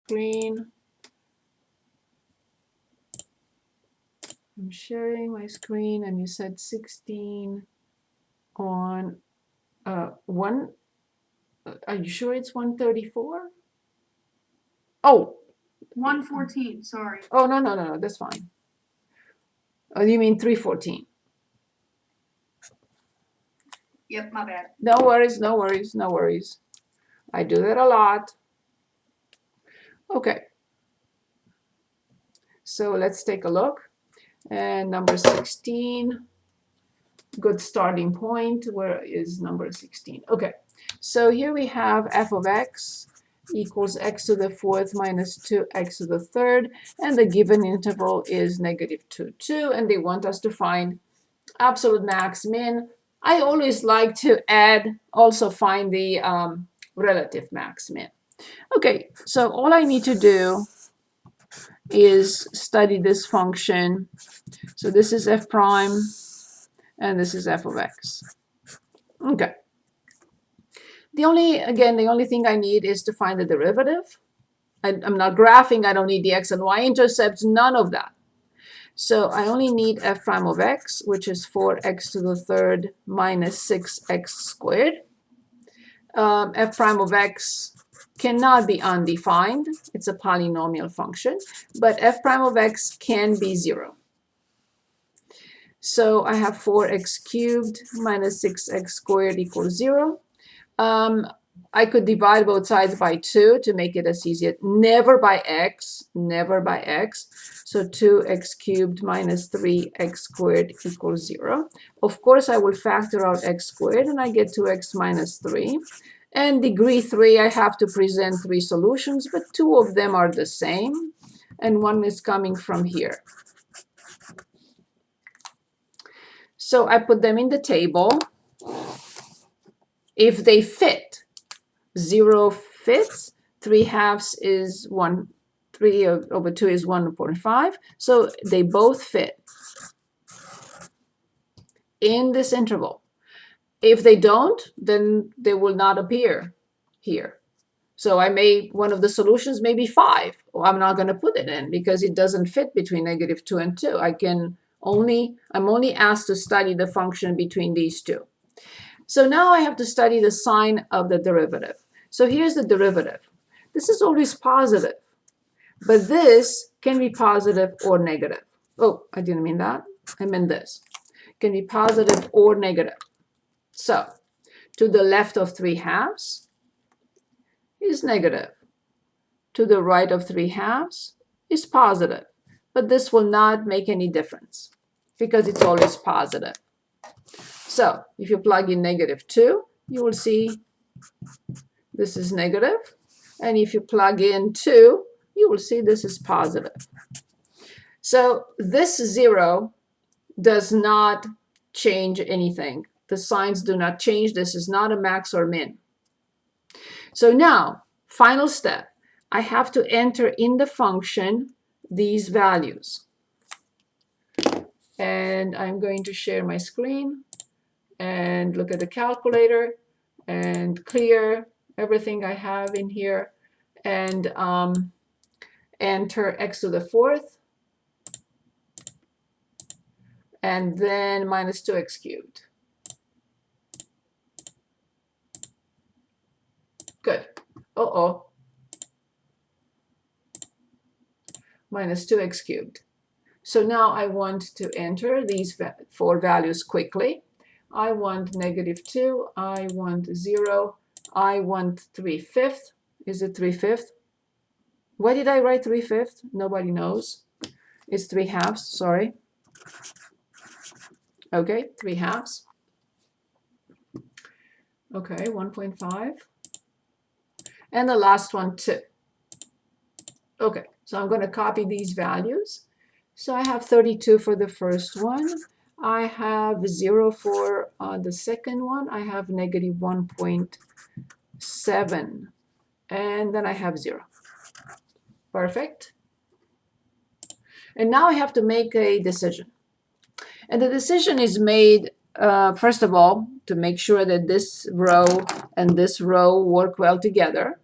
screen. I'm sharing my screen, and you said 16 on 1. Are you sure it's 134? Oh, 114, sorry. oh, no, that's fine. Oh, you mean 314? Yep, my bad. No worries, no worries, no worries. I do that a lot. Okay. So let's take a look. And number 16, good starting point. Where is number 16? Okay. So here we have f of x equals x to the fourth minus 2x to the third, and the given interval is -2, 2, and they want us to find absolute max min. I always like to add, also find the relative max min. Okay, so all I need to do is study this function. So this is f prime, and this is f of x. Okay. The only thing I need is to find the derivative. I'm not graphing, I don't need the x and y intercepts, none of that. So I only need f prime of x, which is 4x to the third minus 6x squared. F prime of x cannot be undefined. It's a polynomial function, but f prime of x can be 0. So I have 4x cubed minus 6x squared equals 0. I could divide both sides by 2 to make it as easy. Never by x, never by x. So 2x cubed minus 3x squared equals 0. Of course, I will factor out x squared, and I get 2x minus 3. And degree 3, I have to present 3 solutions, but 2 of them are the same, and 1 is coming from here. So I put them in the table. If they fit, 0 fits, 3/2 is 1, 3 over 2 is 1.5, so they both fit in this interval. If they don't, then they will not appear here. So one of the solutions may be 5. Well, I'm not going to put it in because it doesn't fit between -2 and 2. I'm only asked to study the function between these two. So now I have to study the sign of the derivative. So here's the derivative. This is always positive, but this can be positive or negative. Oh, I didn't mean that. I meant this. It can be positive or negative. So to the left of 3/2 is negative. To the right of 3/2 is positive. But this will not make any difference because it's always positive. So if you plug in -2, you will see this is negative. And if you plug in 2, you will see this is positive. So this 0 does not change anything. The signs do not change. This is not a max or min. So now, final step. I have to enter in the function these values. And I'm going to share my screen and look at the calculator and clear everything I have in here and enter x to the fourth and then minus 2x cubed. Good. Uh-oh. Minus 2x cubed. So now I want to enter these 4 values quickly. I want -2, I want 0, I want 3/5. Is it 3/5? Why did I write 3/5? Nobody knows. It's 3/2, sorry. Okay, 3/2. Okay, 1.5. And the last one, 2. Okay, so I'm going to copy these values. So I have 32 for the first one. I have 0 for the second one. I have -1.7. And then I have 0. Perfect. And now I have to make a decision. And the decision is made, first of all, to make sure that this row and this row work well together.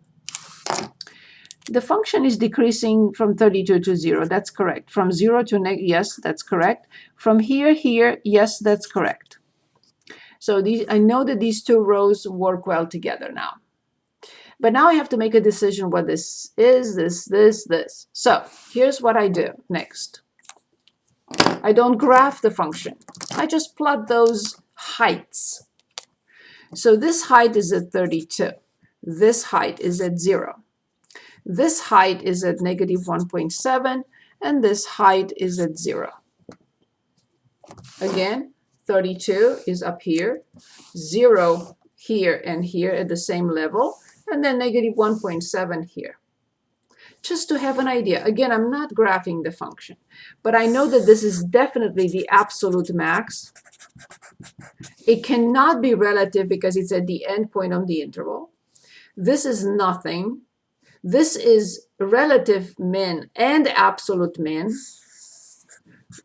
The function is decreasing from 32 to 0. That's correct. From 0 to yes, that's correct. From here, yes, that's correct. So I know that these two rows work well together now. But now I have to make a decision what this is, this. So here's what I do next. I don't graph the function. I just plot those heights. So this height is at 32. This height is at 0. This height is at negative 1.7, and this height is at 0. Again, 32 is up here, 0 here and here at the same level, and then negative 1.7 here. Just to have an idea. Again, I'm not graphing the function, but I know that this is definitely the absolute max. It cannot be relative because it's at the end point of the interval. This is nothing. This is relative min and absolute min,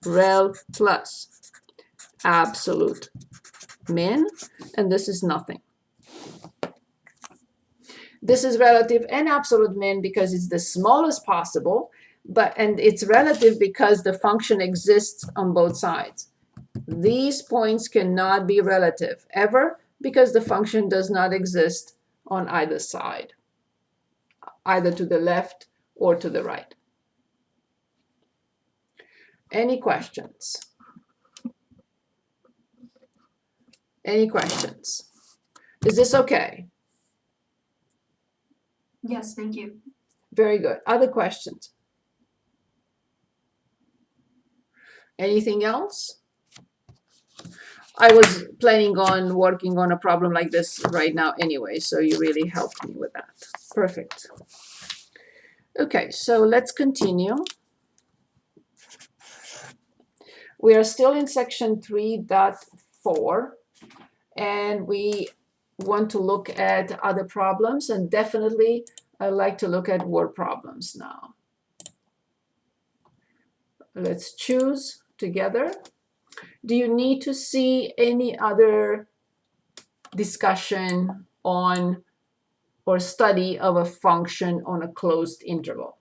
rel plus absolute min, and this is nothing. This is relative and absolute min because it's the smallest possible, and it's relative because the function exists on both sides. These points cannot be relative ever because the function does not exist on either side, either to the left or to the right. Any questions? Any questions? Is this okay? Yes, thank you. Very good. Other questions? Anything else? I was planning on working on a problem like this right now anyway, so you really helped me with that. Perfect. Okay, so let's continue. We are still in section 3.4, and we want to look at other problems, and definitely I like to look at word problems now. Let's choose together. Do you need to see any other discussion on or study of a function on a closed interval?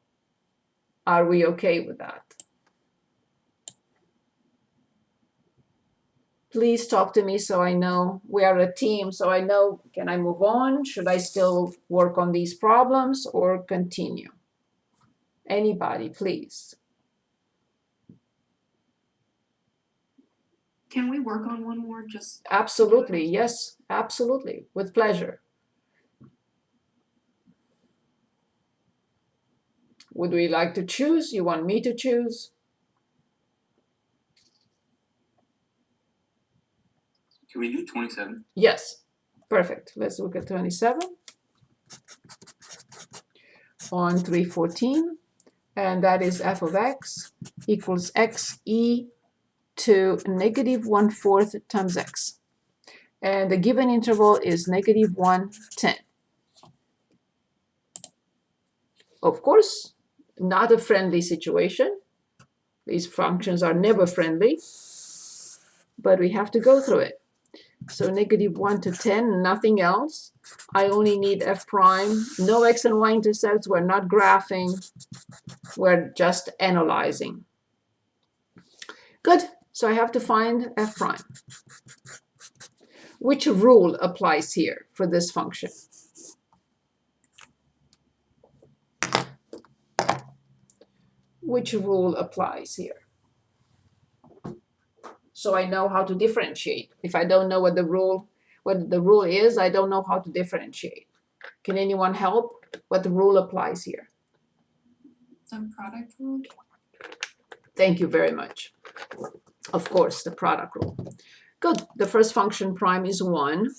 Are we okay with that? Please talk to me so I know we are a team, so I know, can I move on? Should I still work on these problems or continue? Anybody, please. Can we work on one more just? Absolutely, yes, absolutely, with pleasure. Would we like to choose? You want me to choose? Can we do 27? Yes, perfect. Let's look at 27 on 314, and that is f of x equals x e to negative 1/4 times x. And the given interval is negative 1, 10. Of course, not a friendly situation. These functions are never friendly, but we have to go through it. So negative 1 to 10, nothing else. I only need f prime, no x and y intercepts. We're not graphing. We're just analyzing. Good. So I have to find f prime. Which rule applies here for this function? Which rule applies here? So I know how to differentiate. If I don't know what the rule is, I don't know how to differentiate. Can anyone help? What the rule applies here? The product rule? Thank you very much. Of course, the product rule. Good. The first function prime is 1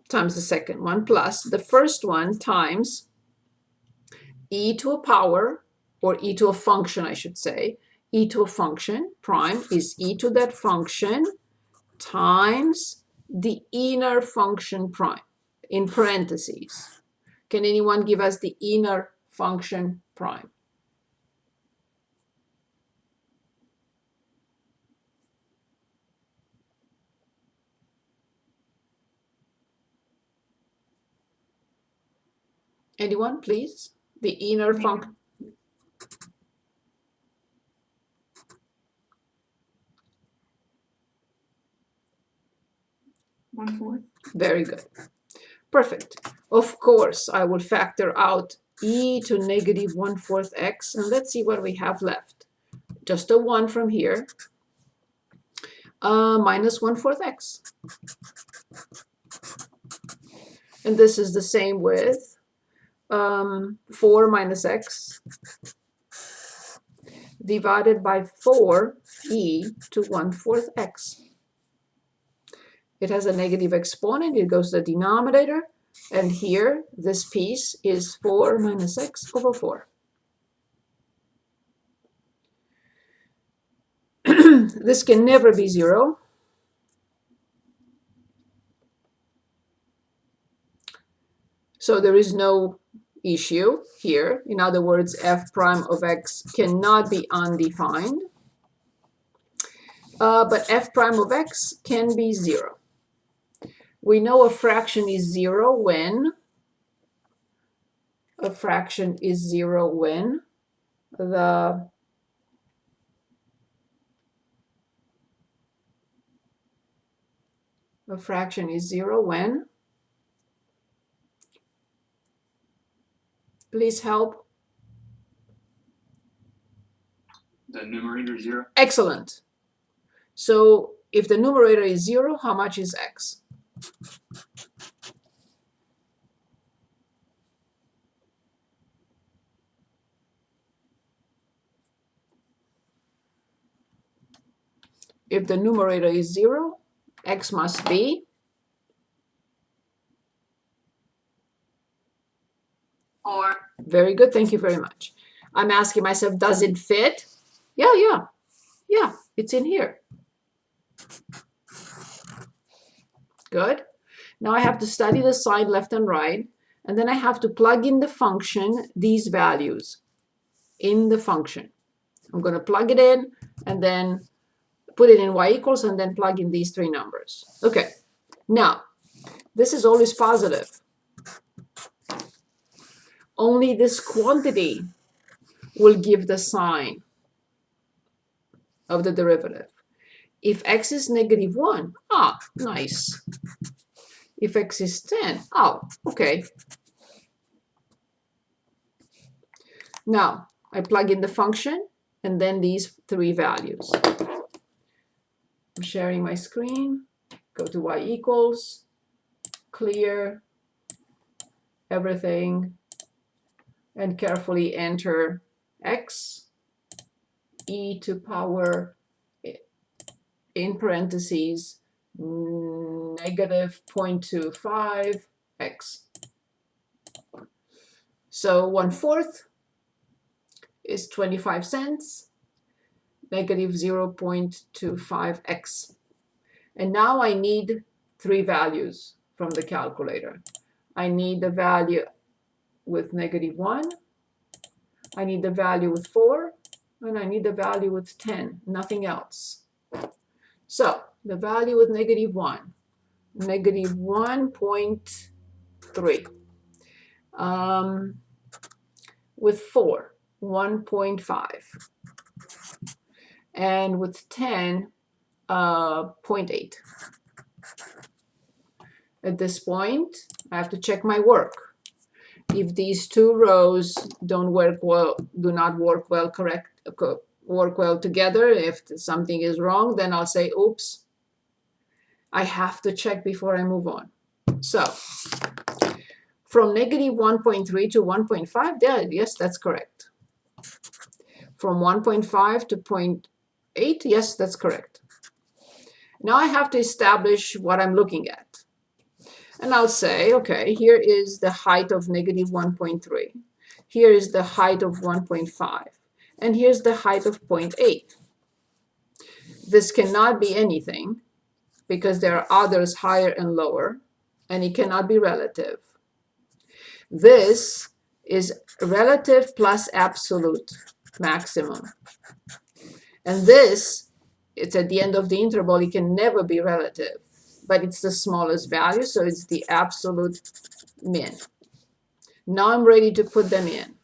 times the second one plus the first one times e to a power, or e to a function, I should say. E to a function, prime, is e to that function times the inner function prime, in parentheses. Can anyone give us the inner function prime? Anyone, please? The inner function. One-fourth. Very good. Perfect. Of course, I will factor out e to negative 1/4 x, and let's see what we have left. Just a 1 from here, minus 1/4 x. And this is the same with 4 minus x divided by 4 e to 1/4 x. It has a negative exponent, it goes to the denominator, and here this piece is 4 minus x over 4. This can never be 0. So there is no issue here. In other words, f prime of x cannot be undefined. But f prime of x can be 0. We know a fraction is 0 when the fraction is 0 when please help. The numerator is 0. Excellent. So if the numerator is 0, how much is x? If the numerator is 0, x must be 4. very good. Thank you very much. I'm asking myself, does it fit? Yeah, it's in here. Good. Now I have to study the sign left and right, and then I have to plug in the function, these values in the function. I'm going to plug it in and then put it in y equals and then plug in these 3 numbers. Okay. Now, this is always positive. Only this quantity will give the sign of the derivative. If x is negative 1, nice. If x is 10, okay. Now, I plug in the function and then these 3 values. I'm sharing my screen. Go to y equals, clear everything, and carefully enter x, e to power, in parentheses, negative 0.25 x. So 1/4 is 25 cents, negative 0.25 x. And now I need 3 values from the calculator. I need the value with negative 1, I need the value with 4, and I need the value with 10, nothing else. So the value with negative 1, negative 1.3. With 4, 1.5. And with 10, 0.8. At this point, I have to check my work. If these 2 rows don't work well, do not work well together, if something is wrong, then I'll say, oops, I have to check before I move on. So from negative 1.3 to 1.5, yes, that's correct. From 1.5 to 0.8, yes, that's correct. Now I have to establish what I'm looking at. And I'll say, okay, here is the height of negative 1.3. Here is the height of 1.5. And here's the height of 0.8. This cannot be anything because there are others higher and lower, and it cannot be relative. This is relative plus absolute maximum. And this, it's at the end of the interval, it can never be relative, but it's the smallest value, so it's the absolute min. Now I'm ready to put them in.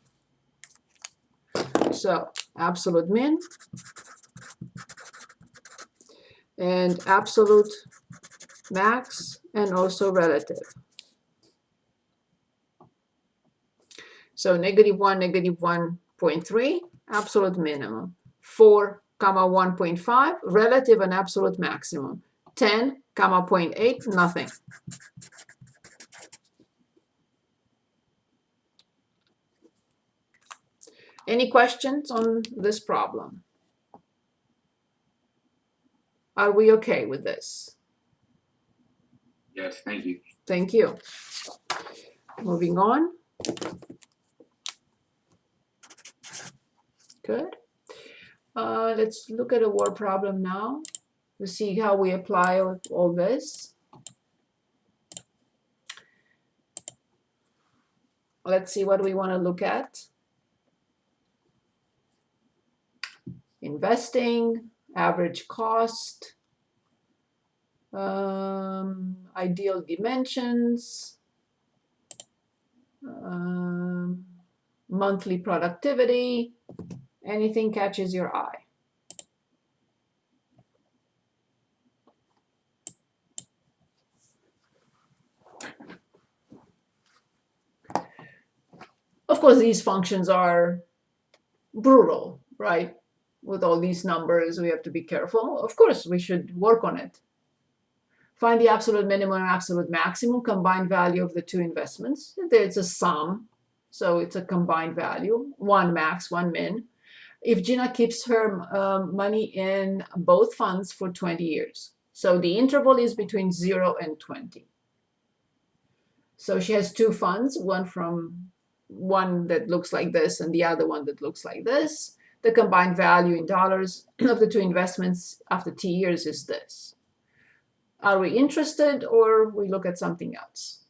So absolute min and absolute max and also relative. So -1, -1.3, absolute minimum. 4, 1.5, relative and absolute maximum. 10, 0.8, nothing. Any questions on this problem? Are we okay with this? Yes, thank you. Thank you. Moving on. Good. Let's look at a word problem now to see how we apply all this. Let's see what we want to look at. Investing, average cost, ideal dimensions, monthly productivity. Anything catches your eye? Of course, these functions are brutal, right? With all these numbers, we have to be careful. Of course, we should work on it. Find the absolute minimum and absolute maximum combined value of the two investments. It's a sum, so it's a combined value, one max, one min. If Gina keeps her money in both funds for 20 years. So the interval is between 0 and 20. So she has two funds, one that looks like this and the other one that looks like this. The combined value in dollars of the two investments after T years is this. Are we interested, or we look at something else?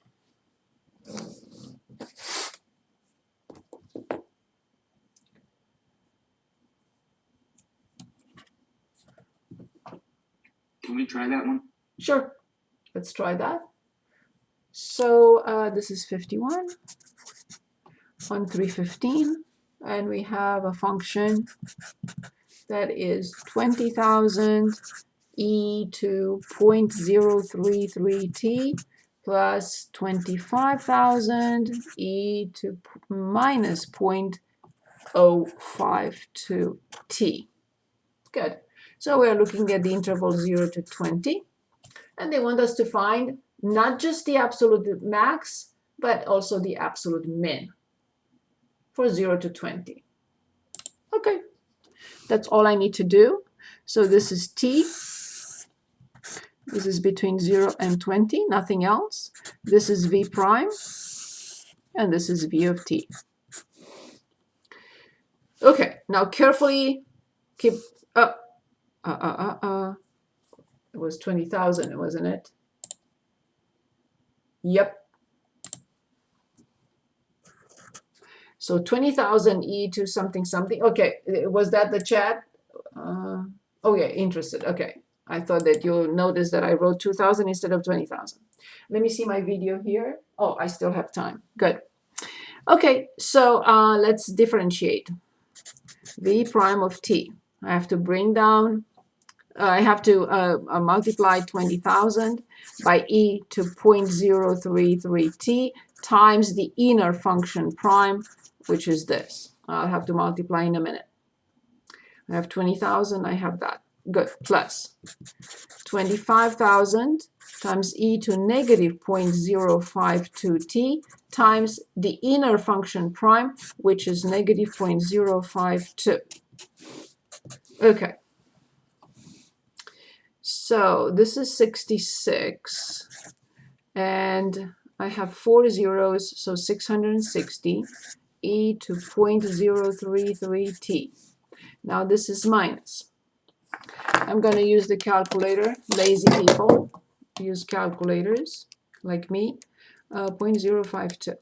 Can we try that one? Sure, let's try that. So this is 51 on 315, and we have a function that is 20,000 e to 0.033t plus 25,000 e to minus 0.052t. Good. So we are looking at the interval 0 to 20, and they want us to find not just the absolute max, but also the absolute min for 0 to 20. Okay, that's all I need to do. So this is t. This is between 0 and 20, nothing else. This is v prime, and this is v of t. Okay, now carefully keep up. It was 20,000, wasn't it? Yep. So 20,000 e to something something. Okay, was that the chat? Oh yeah, interested. Okay, I thought that you'll notice that I wrote 2,000 instead of 20,000. Let me see my video here. Oh, I still have time. Good. Okay, so let's differentiate. V prime of t. I have to bring down. I have to multiply 20,000 by e to 0.033t times the inner function prime, which is this. I'll have to multiply in a minute. I have 20,000, I have that. Good, plus 25,000 times e to negative 0.052t times the inner function prime, which is negative 0.052. Okay. So this is 66, and I have 4 zeros, so 660 e to 0.033t. Now this is minus. I'm going to use the calculator. Lazy people use calculators like me. 0.052.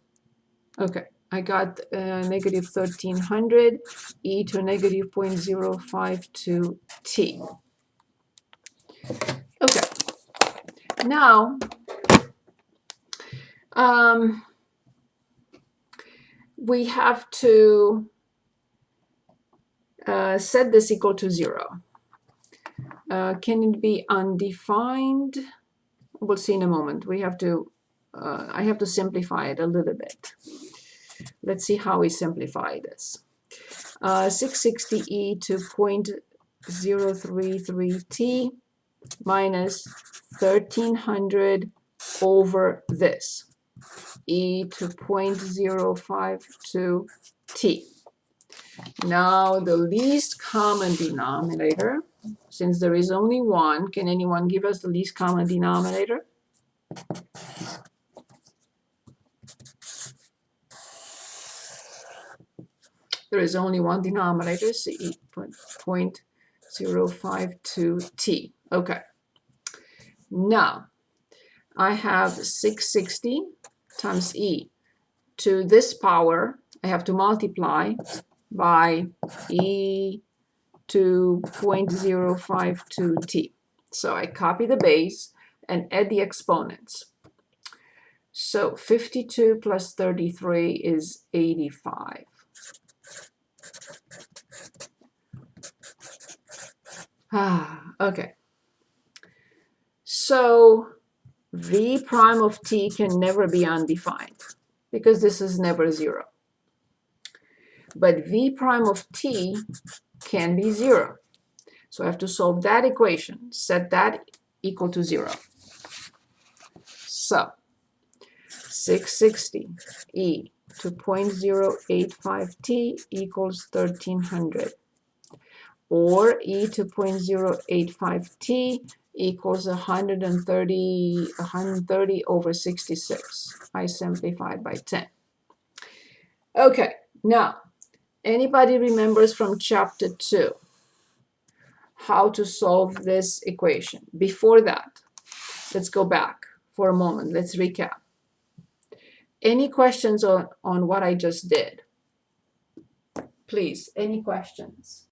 Okay, I got negative 1300 e to negative 0.052t. Okay, now we have to set this equal to 0. Can it be undefined? We'll see in a moment. We have to, I have to simplify it a little bit. Let's see how we simplify this. 660e to 0.033t minus 1300 over this, e to 0.052t. Now the least common denominator, since there is only one, can anyone give us the least common denominator? There is only one denominator, so e 0.052t. Okay. Now, I have 660 times e to this power. I have to multiply by e to 0.052t. So I copy the base and add the exponents. So 52 plus 33 is 85. Okay. So v prime of t can never be undefined because this is never 0. But v prime of t can be 0. So I have to solve that equation, set that equal to 0. So 660 e to 0.085t equals 1300. Or e to 0.085t equals 130 over 66. I simplified by 10. Okay, now, anybody remembers from chapter 2 how to solve this equation? Before that, let's go back for a moment. Let's recap. Any questions on what I just did? Please, any questions?